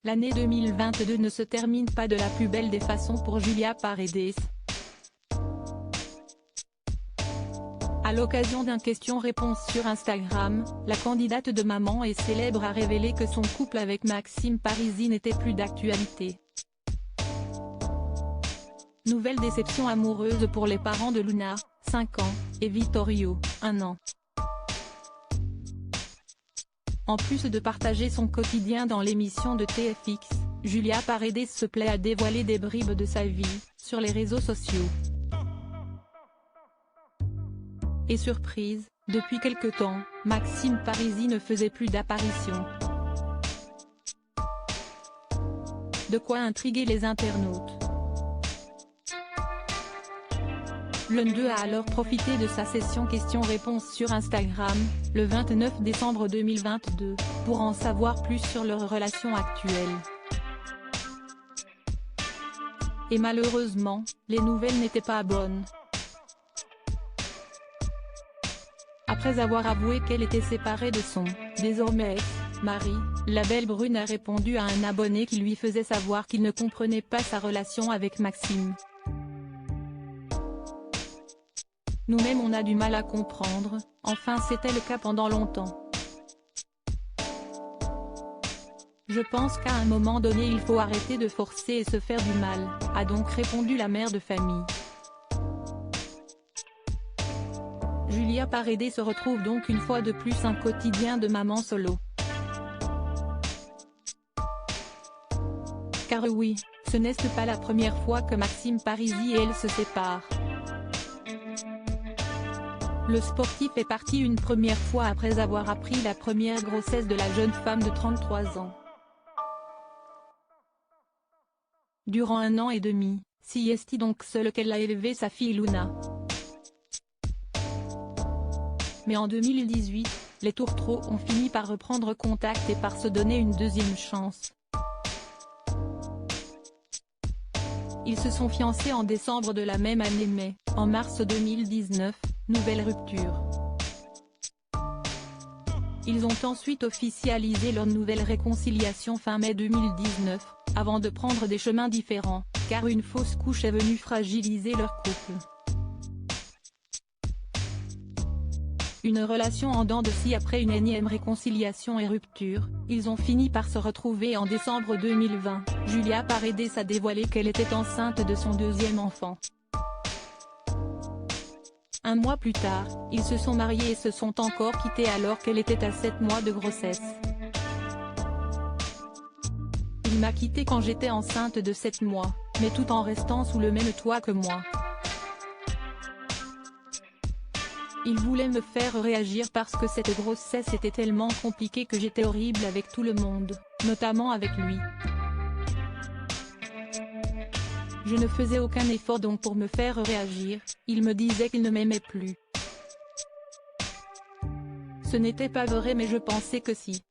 L'année 2022 ne se termine pas de la plus belle des façons pour Julia Paredes. À l'occasion d'un question-réponse sur Instagram, la candidate de Maman est célèbre a révélé que son couple avec Maxime Parisi n'était plus d'actualité. Nouvelle déception amoureuse pour les parents de Luna, 5 ans, et Vittorio, 1 an. En plus de partager son quotidien dans l'émission de TFX, Julia Paredes se plaît à dévoiler des bribes de sa vie, sur les réseaux sociaux. Et surprise, depuis quelque temps, Maxime Parisi ne faisait plus d'apparition. De quoi intriguer les internautes. L'un d'eux a alors profité de sa session questions-réponses sur Instagram, le 29 décembre 2022, pour en savoir plus sur leur relation actuelle. Et malheureusement, les nouvelles n'étaient pas bonnes. Après avoir avoué qu'elle était séparée de son, désormais ex-mari, la belle brune a répondu à un abonné qui lui faisait savoir qu'il ne comprenait pas sa relation avec Maxime. Nous-mêmes on a du mal à comprendre, enfin c'était le cas pendant longtemps. Je pense qu'à un moment donné il faut arrêter de forcer et se faire du mal, a donc répondu la mère de famille. Julia Paredes se retrouve donc une fois de plus un quotidien de maman solo. Car oui, ce n'est pas la première fois que Maxime Parisi et elle se séparent. Le sportif est parti une première fois après avoir appris la première grossesse de la jeune femme de 33 ans. Durant 1 an et demi, si est donc seule qu'elle a élevé sa fille Luna. Mais en 2018, les tourtereaux ont fini par reprendre contact et par se donner une deuxième chance. Ils se sont fiancés en décembre de la même année mais, en mars 2019, nouvelle rupture. Ils ont ensuite officialisé leur nouvelle réconciliation fin mai 2019, avant de prendre des chemins différents, car une fausse couche est venue fragiliser leur couple. Une relation en dents de scie après une énième réconciliation et rupture, ils ont fini par se retrouver en décembre 2020. Julia Paredes a dévoilé qu'elle était enceinte de son deuxième enfant. 1 mois plus tard, ils se sont mariés et se sont encore quittés alors qu'elle était à 7 mois de grossesse. Il m'a quittée quand j'étais enceinte de 7 mois, mais tout en restant sous le même toit que moi. Il voulait me faire réagir parce que cette grossesse était tellement compliquée que j'étais horrible avec tout le monde, notamment avec lui. Je ne faisais aucun effort donc pour me faire réagir, il me disait qu'il ne m'aimait plus. Ce n'était pas vrai mais je pensais que si.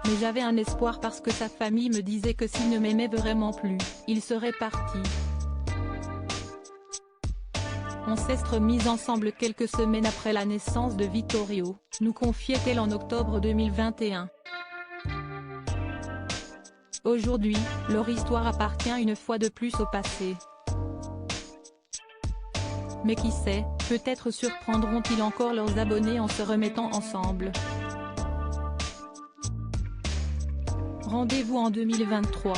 Mais j'avais un espoir parce que sa famille me disait que s'il ne m'aimait vraiment plus, il serait parti. On s'est remis ensemble quelques semaines après la naissance de Vittorio, nous confiait-elle en octobre 2021. Aujourd'hui, leur histoire appartient une fois de plus au passé. Mais qui sait, peut-être surprendront-ils encore leurs abonnés en se remettant ensemble. Rendez-vous en 2023.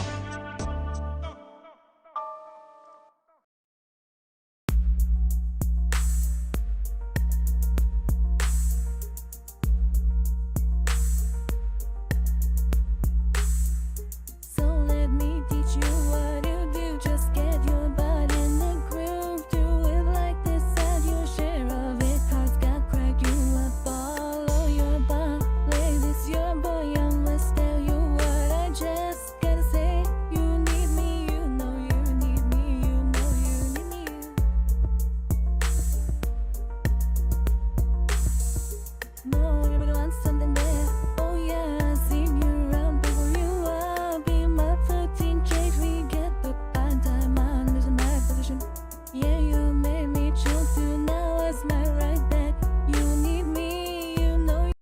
Yeah,